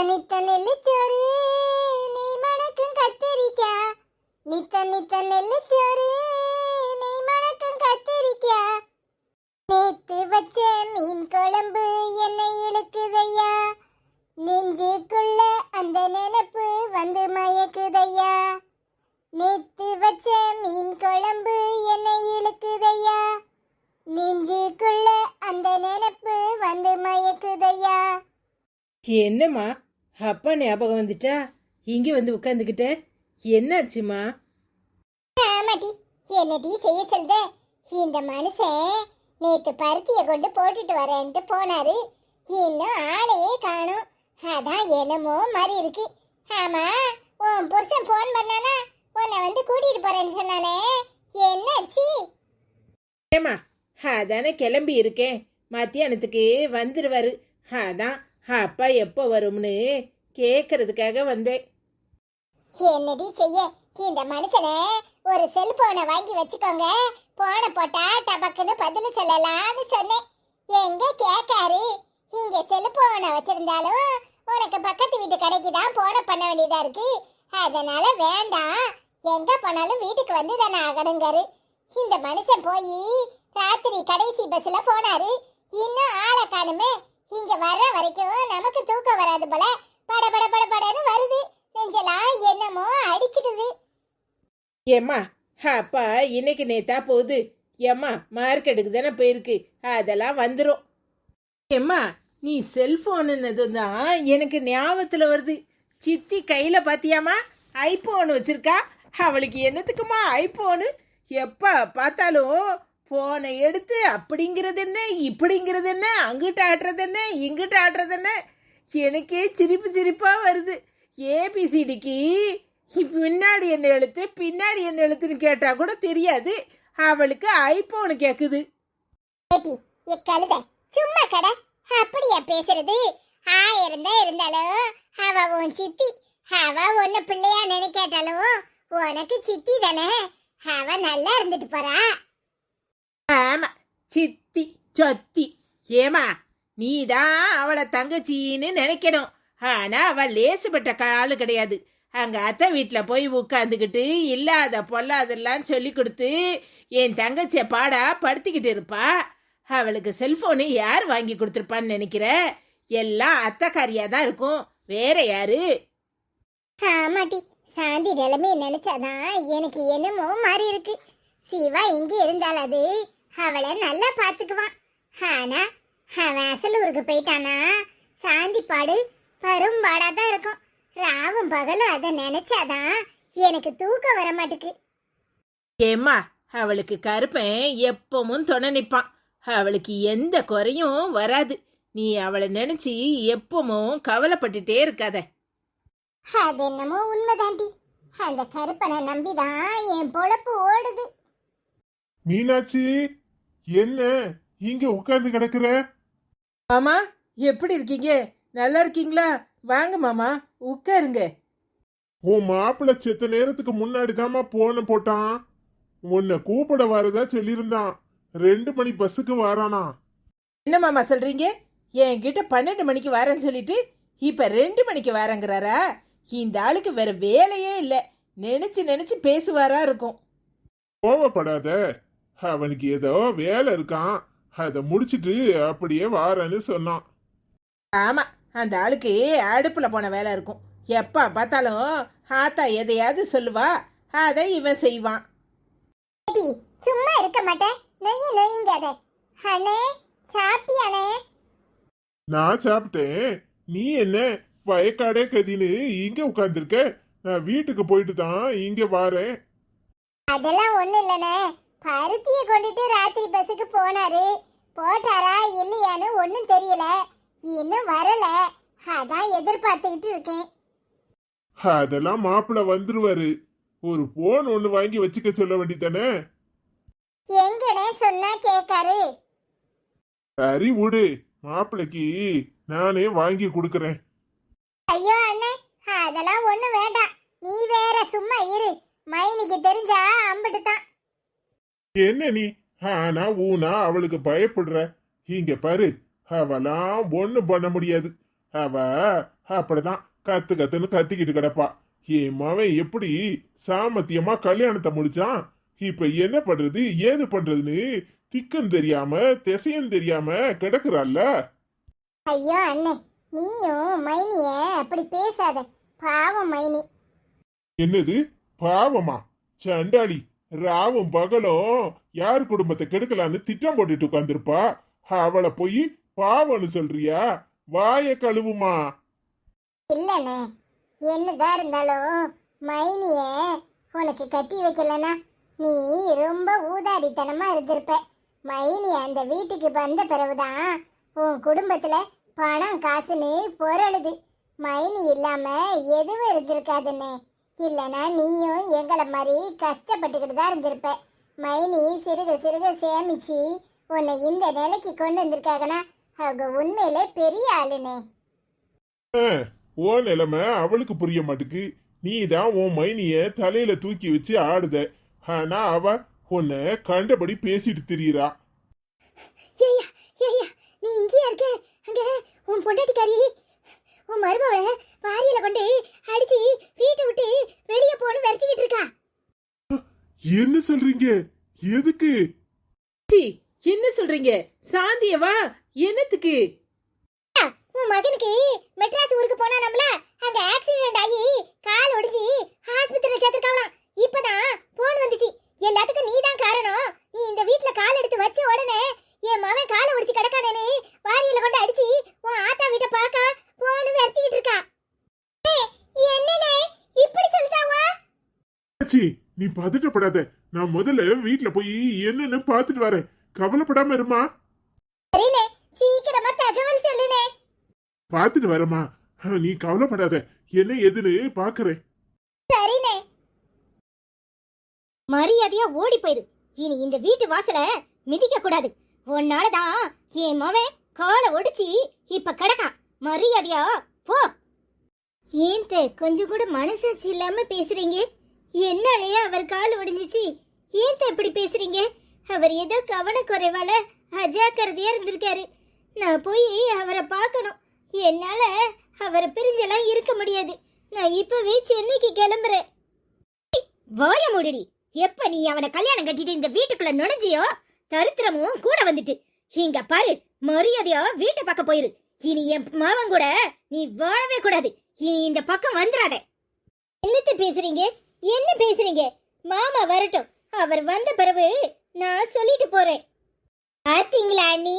நித்த நெல்லுச்சோறு நீ மணக்கும் கத்திரிக்கா, நித்த நெல்லுச்சோறு நீ மணக்கும் கத்திரிக்கா, நேத்து வச்ச மீன் குழம்பு என்னை இழுக்குதையா, நெஞ்சுக்குள்ள அந்த நினைப்பு வந்து மயக்குதையா, நேத்து வச்ச மீன் குழம்பு என்னை இழுக்குதையா, நெஞ்சுக்குள்ள அந்த நினைப்பு வந்து மயக்குதையா. என்னம்மா அப்பா ஞாபகம் வந்துட்டா? இங்க வந்து உட்காந்துக்கிட்ட என்னாச்சுமா? ஆமாடி, என்னடி செய்ய சொல்ற? இந்த மனுஷன் நேத்து பருத்திய கொண்டு போட்டுட்டு வரேன்ட்டு போனாரு, இன்னும் ஆளையே காணும். அதான் என்னமோ மாதிரி இருக்கு. ஆமா, உன் புருஷன் போன் பண்ணானா உன்னை வந்து கூட்டிட்டு போறேன்னு சொன்னானே, என்னாச்சு? ஏமா அதானே கிளம்பி இருக்கேன், மத்தியானத்துக்கு வந்துடுவாரு. அதான் அப்பா எப்போ வரும்னு கேட்கறதுக்காக வந்தேன். என்னடி செய்ய, இந்த மனுஷனை ஒரு செல்போனை வாங்கி வச்சுக்கோங்க, போன போட்டா டபக்குன்னு பதில் சொல்லலாம்னு சொன்னேன். எங்க கேட்காரு? இங்க செல்போனை வச்சிருந்தாலும் உனக்கு பக்கத்து வீட்டு கடைக்கு தான் போன பண்ண வேண்டியதா இருக்கு, அதனால வேண்டாம், எங்க போனாலும் வீட்டுக்கு வந்து தானே ஆகணுங்காரு. இந்த மனுஷன் போய் ராத்திரி கடைசி பஸ்ல போனாரு, இன்னும் ஆளை காணுமே. இங்க வர்ற வரைக்கும் நமக்கு தூக்கம் வராது போல, பட பட பட படன்னு வருது, நெஞ்செல்லாம் என்னமோ அடிச்சுக்குது. ஏம்மா அப்பா இன்னைக்கு நேத்தா போகுது, ஏம்மா மார்க்கெட்டுக்கு தானே போயிருக்கு, அதெல்லாம் வந்துடும். ஏம்மா நீ செல்போனுன்னது தான் எனக்கு ஞாபகத்தில் வருது. சித்தி கையில் பார்த்தியாம்மா ஐபோன் வச்சிருக்கா. அவளுக்கு என்னத்துக்குமா ஐபோனு? எப்போ பார்த்தாலும் போனை எடுத்து அப்படிங்கிறது என்ன இப்படிங்கிறது என்ன, அங்கிட்ட ஆடுறது என்ன இங்கிட்ட ஆடுறது என்ன, எனக்கே சிரிப்பாக வருது. ஏபிசிடிக்கு முன்னாடி என்ன எழுத்து பின்னாடி என்ன எழுத்துன்னு கேட்டால் கூட தெரியாது, அவளுக்கு ஐபோனு கேட்குது. சும்மா கடை அப்படியா பேசுறது? ஆயிரம் தான் இருந்தாலும் அவ உன் சித்தி, அவ ஒன்னு பிள்ளையா நினைக்காட்டாலும் உனக்கு சித்தி தானே, அவ நல்லா இருந்துட்டு போறா. ஆமா சித்தி சொத்தி. ஏமா நீதான் அவளை தங்கச்சின்னு நினைக்கணும், ஆனா அவள் லேசுப்பட்ட காலு கிடையாது. அங்க அத்தை வீட்டில் போய் உட்காந்துக்கிட்டு இல்லாத பொல்லாதெல்லாம் சொல்லி கொடுத்து என் தங்கச்சியை பாடா படுத்திக்கிட்டு இருப்பா. அவளுக்கு செல்போனு யார் வாங்கி கொடுத்துருப்பான்னு நினைக்கிற? எல்லாம் அத்தைக்காரியா தான் இருக்கும், வேற யாரு? ஆமாட்டி, சாந்தி நிலைமையை நினைச்சாதான் எனக்கு என்னமோ மாறி இருக்கு. சிவா இங்க இருந்தால் அது அவளை நல்லா பாத்துக்குவான், ஆனா அவன் அசலூருக்கு போயிட்டானா சாந்தி பாடு பரும்பாடா தான் இருக்கும். ராவும் பகலும் அதை நினைச்சாதான் எனக்கு தூக்கம் வர மாட்டுக்கு. ஏம்மா அவளுக்கு கருப்பன் எப்பவும் துணை நிற்பான், அவளுக்கு எந்த குறையும் வராது. நீ அவளை நினைச்சு எப்பவும் கவலைப்பட்டுட்டே இருக்காத. அது என்னமோ உண்மைதாண்டி, அந்த கருப்பனை நம்பிதான் என் பொழப்பு ஓடுது. மீனாட்சி, என்ன இங்க உட்கார்ந்து கிடக்குற? மாமா எப்படி இருக்கீங்க? நல்லா இருக்கீங்களா? வாங்க மாமா உட்காருங்க. உன் மாப்பிள்ள செத்த நேரத்துக்கு முன்னாடி தாமா போன போட்டான், உன்னை கூப்பிட வரதா சொல்லியிருந்தான். 2 மணி பஸ்ஸுக்கு வாரானா. என்ன மாமா சொல்றீங்க? என்கிட்ட 12 மணிக்கு வரேன்னு சொல்லிட்டு இப்ப 2 மணிக்கு வரேங்கிறாரா? இந்த ஆளுக்கு வேற வேலையே இல்லை, நினைச்சு பேசுவாரா இருக்கும். கோவப்படாத, அவனுக்கு ஏதோ வேலை இருக்கான், அதை முடிச்சிட்டு அப்படியே வாரேன்னு சொன்னான். ஆமா, அந்த ஆளுக்கு அடுப்புல போன வேலை இருக்கும், எப்ப பார்த்தாலும் ஆத்தா எதையாவது சொல்லுவா, அதை இவன் செய்வான். சும்மா இருக்க மாட்டேன், நொய்யுங்காத. அண்ணே சாப்பிட்டியானே? நான் சாப்பிட்டேன், நீ என்ன வயக்காடே கதின்னு இங்க உட்கார்ந்துருக்க? நான் வீட்டுக்கு போயிட்டு தான் இங்க வாரேன். அதெல்லாம் ஒண்ணு இல்லனே, பருத்திய கொண்டுட்டு ராத்திரி பஸ்ஸுக்கு போனாரு, போட்டாரா இல்லையான்னு ஒன்னும் தெரியல, இன்னும் வரல, அதான் எதிர்பார்த்துக்கிட்டு இருக்கேன். அதெல்லாம் மாப்பிள்ள வந்துருவாரு, ஒரு போன் ஒண்ணு வாங்கி வச்சுக்க சொல்ல வேண்டித்தானே. எங்கனே சொன்னா கேட்காரு. சரி விடு, மாப்பிள்ளைக்கு நானே வாங்கி கொடுக்கறேன். ஐயோ அண்ணே, அதெல்லாம் ஒண்ணு வேண்டாம், நீ வேற சும்மா இரு, மைனிக்கு தெரிஞ்சா அம்பிட்டு தான். என்ன நீ ஆனா ஊனா அவளுக்கு பயப்படுற? இங்க பாரு, அவெல்லாம் ஒண்ணும் பண்ண முடியாது. அவ அப்படிதான் கத்து கத்துன்னு கத்திக்கிட்டு கிடப்பா. என் மவன் எப்படி சாமத்தியமா கல்யாணத்தை முடிச்சான், இப்ப என்ன பண்றது ஏது பண்றதுன்னு திக்கும் தெரியாம திசையும் தெரியாம கிடக்குறாள்ல. ஐயோ அண்ணே, நீயும் மைனிய அப்படி பேசாத. பாவம் மைனி. என்னது பாவமா? சண்டாளி ராவும் பகலும் யார் குடும்பத்தை கெடுக்கலான்னு திட்டம் போட்டுட்டு உட்காந்துருப்பா. அவளை போய் பாவம்னு சொல்றியா? வாய கழுவுமா. இல்லண்ணே, என்னதான் இருந்தாலும் மைனிய உனக்கு கட்டி வைக்கலனா நீ ரொம்ப ஊதாரித்தனமா இருந்திருப்ப. மைனி அந்த வீட்டுக்கு வந்த பிறகுதான் உன் குடும்பத்துல பணம் காசுன்னு பொருளுது. மைனி இல்லாம எதுவும் இருந்திருக்காதுண்ணே. இல்லனா நீயும் எங்களை மாதிரி கஷ்டப்பட்டுக்கிட்டு தான் இருந்திருப்ப. மைனி சிறுக சிறுக சேமிச்சு உன்னை இந்த நிலைக்கு கொண்டு வந்திருக்காங்கன்னா அவங்க உண்மையிலே பெரிய ஆளுனே. ஓ நிலைமை அவளுக்கு புரிய மாட்டுக்கு. நீ தான் உன் மைனிய தலையில தூக்கி வச்சு ஆடுத. ஆனா அவ உன்னை கண்டபடி பேசிட்டு திரியிறா. ஏய்யா ஏய்யா, நீ இங்கேயா இருக்க? அங்க உன் பொண்டாட்டிக்காரி உன் மருமவளை வாரியில கொண்டு அடிச்சு வீட்டை விட்டு வெளியே போன்னு விரட்டிக்கிட்டு இருக்கா. என்ன சொல்றீங்க? எதுக்கு? சி, என்ன சொல்றீங்க? சாந்தியவா? என்னத்துக்கு? உன் மகனுக்கு மெட்ராஸ் ஊருக்கு போனானம்ல, அங்க ஆக்சிடென்ட் ஆகி கால் ஒடிஞ்சு ஆஸ்பத்திரியில சேர்த்திருக்காவலாம். இப்பதான் போன் வந்துச்சு. எல்லாத்துக்கும் நீ தான் காரணம். நீ இந்த வீட்ல கால் எடுத்து வச்ச உடனே என் மகன் காலை ஒடிச்சு கிடக்கானே வாரியில கொண்டு அடிச்சு உன் ஆத்தா வீட்டை பார்க்க போன்னு விரட்டிக்கிட்டு இருக்கா. என்னனே இப்படி சொல்லிட்டாவா? நீ பதட்டப்படாத. நான் முதல்ல வீட்டுல போய் என்னன்னு பாத்துட்டு வரேன். கவலைப்படாம இருமா. சரினே, சீக்கிரமா தகவல் சொல்லுனே. பாத்துட்டு வரமா. நீ கவலைப்படாத. என்ன எதுன்னு பாக்குறேன். சரினே. மரியாதையா ஓடி போயிரு. இனி இந்த வீட்டு வாசல மிதிக்க கூடாது. உன்னாலதான் என் மவன் காலை ஒடிச்சு இப்ப கிடக்கா. மரியாதையா போ. ஏன் கொஞ்சம் கூட மனசாட்சி இல்லாம பேசுறீங்க? என்னாலயே அவர் கால் ஒடிஞ்சிச்சு. ஏன் இப்படி பேசுறீங்க? அவர் ஏதோ கவனக்குறைவால அஜாக்கிரதையா இருந்திருக்காரு. நான் போய் அவரை பார்க்கணும். என்னால அவரை பிரிஞ்செல்லாம் இருக்க முடியாது. நான் இப்பவே சென்னைக்கு கிளம்புறேன். வாய மூடிடி. எப்ப நீ அவனை கல்யாணம் கட்டிட்டு இந்த வீட்டுக்குள்ள நுழைஞ்சியோ தரித்திரமும் கூட வந்துட்டு. இங்க பாரு, மரியாதையா வீட்டை பக்கம் போயிரு. இனி என் மாவன் கூட நீ வாழவே கூடாது. இனி இந்த பக்கம் வந்துடாத. என்னத்த பேசுறீங்க? என்ன பேசுறீங்க? மாமா வரட்டும். அவர் வந்த பிறகு நான் சொல்லிட்டு போறேன். பாத்தீங்களா அண்ணி,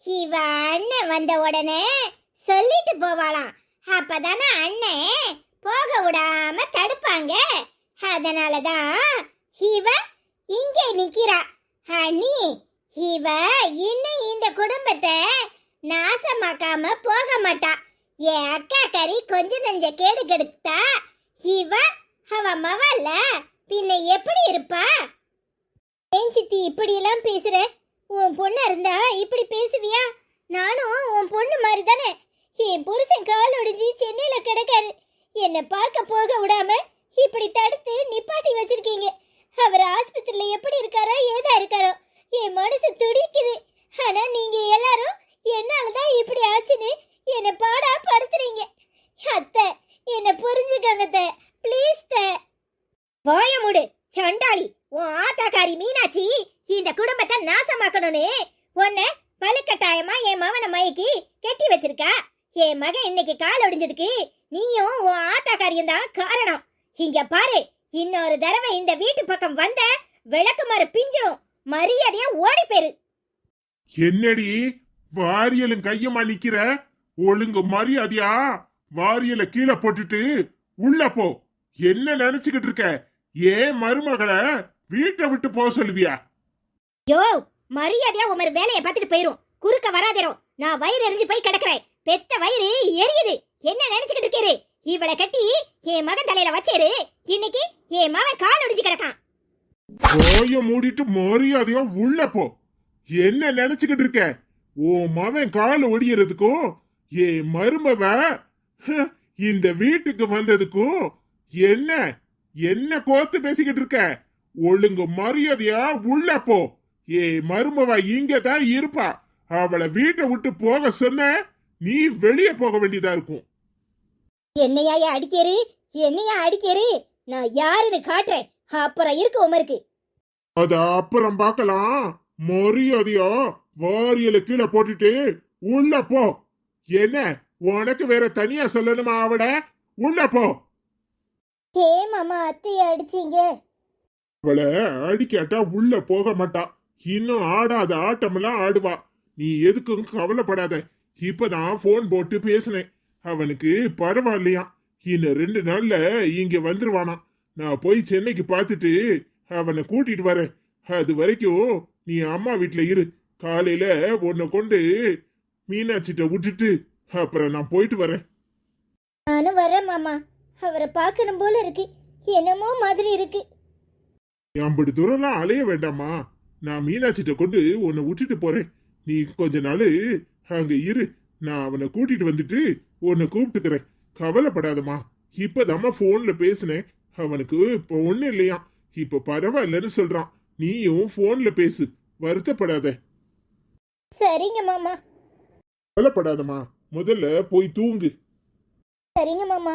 இவ அண்ணன் வந்த உடனே சொல்லிட்டு போவாளாம். அப்பதானே அண்ணன் போக விடாம தடுப்பாங்க. அதனாலதான் இவ இங்கே நிக்கிறா. அண்ணி, இவ இன்னும் இந்த குடும்பத்தை நாசமாக்காம போக மாட்டா. என் அக்கா கறி கொஞ்சம் நெஞ்ச கேடு கெடுத்தா இவ அவ மவல்ல பின்ன எப்படி இருப்பா? ஏன் சித்தி இப்படி எல்லாம் பேசுற? உன் பொண்ணு இருந்தா இப்படி பேசுவியா? நானும் உன் பொண்ணு மாதிரி தானே. என் புருஷன் கால் ஒடிஞ்சு சென்னையில கிடக்காரு. என்னை பார்க்க போக விடாம இப்படி தடுத்து நிப்பாட்டி வச்சிருக்கீங்க. அவர் ஆஸ்பத்திரியில எப்படி இருக்காரோ ஏதா இருக்காரோ என் மனசு துடிக்குது. ஆனா நீங்க எல்லாரும் என்னாலதான் இப்படி ஆச்சுன்னு என்னை பாடா படுத்துறீங்க. அத்தை, என்ன புரிஞ்சுக்கங்க அத்தை, ப்ளீஸ் அத்தை. வாய மூடு சண்டாளி. உன் ஆத்தாக்காரி மீனாட்சி இந்த குடும்பத்தை நாசமாக்கணும்னு உன்னை பழுக்கட்டாயமா என் மவனை மயக்கி கெட்டி வச்சிருக்கா. என் மகன் இன்னைக்கு கால் ஒடிஞ்சதுக்கு நீயும் உன் ஆத்தாக்காரியும் தான் காரணம். இங்க பாரு, இன்னொரு தடவை இந்த வீட்டு பக்கம் வந்த விளக்குமாறு பிஞ்சிரும். மரியாதையா ஓடி போயிரு. என்னடி வாரியலும் கையமா நிக்கிற? ஒழுங்கு மரியாதையா வாரியல கீழே போட்டுட்டு உள்ள போ. என்ன நினைச்சுக்கிட்டு இருக்க? ஏன் மருமகளை வீட்டை விட்டு போக சொல்லுவியா? யோ, மரியாதையா உமர் வேலையை பார்த்துட்டு போயிரும். குறுக்க வராதேரும். நான் வயிறு எரிஞ்சு போய் கிடக்குறேன். பெத்த வயிறு எரியுது. என்ன நினைச்சுக்கிட்டு இருக்கீரு? இவளை கட்டி என் மகன் தலையில வச்சேரு. இன்னைக்கு என் மகன் கால் ஒடிஞ்சு கிடக்கான். போய மூடிட்டு மரியாதையா உள்ள போ. என்ன நினைச்சுக்கிட்டு இருக்க? உன் மகன் கால் ஒடியறதுக்கும் என் மருமவ இந்த வீட்டுக்கு வந்ததுக்கும் என்ன என்ன கோத்து பேசிக்கிட்டு இருக்க? ஒழுங்கு மரியாதையா உள்ள போ. மருமவ இங்க தான் இருப்பா. அவளை வீட்டை விட்டு போக சொன்ன நீ வெளியே போக வேண்டியதா இருக்கும். என்னையா அடிக்கரு, என்னையா அடிக்கரு? நான் யாருன்னு காட்டுறேன், அப்புறம் இருக்கு உமருக்கு. அத அப்புறம் பார்க்கலாம். மரியாதையா வாரியல கீழே போட்டுட்டு உள்ள போ. என்ன உனக்கு வேற தனியா சொல்லணுமா? அவட உள்ள போ. ஏ மாமா அத்தைய அடிச்சீங்க? அவளை அடிக்காட்டா உள்ள போக மாட்டா. இன்னும் ஆடாத ஆட்டமெல்லாம் ஆடுவா. நீ எதுக்கும் கவலைப்படாத. இப்பதான் போன் போட்டு பேசினேன். அவனுக்கு பரவாயில்லையா. இன்னும் 2 நாள்ல இங்க வந்துருவானா. நான் போய் சென்னைக்கு பார்த்துட்டு அவனை கூட்டிட்டு வரேன். அது வரைக்கும் நீ அம்மா வீட்டுல இரு. காலையில உன்னை கொண்டு மீனாட்சிட்ட விட்டுட்டு அப்புறம் நான் போயிட்டு வரேன். நானும் வரேன் மாமா. அவரை பார்க்கணும் போல இருக்கு. என்னமோ மாதிரி இருக்கு. அப்படி தூரம்லாம் அலைய வேண்டாமா. நான் மீனாட்சிட்ட கொண்டு உன்னை விட்டுட்டு போறேன். நீ கொஞ்ச நாள் அங்க இரு. நான் அவனை கூட்டிட்டு வந்துட்டு உன்னை கூப்பிட்டுக்கிறேன். கவலைப்படாதம்மா. இப்பதாம்மா போன்ல பேசினேன். அவனுக்கு இப்ப ஒண்ணு இல்லையா. இப்ப பரவாயில்லன்னு சொல்றான். நீயும் போன்ல பேசு. வருத்தப்படாத. சரிங்க மாமா. கவலைப்படாதம்மா. முதல்ல போய் தூங்கு. சரிங்க மாமா.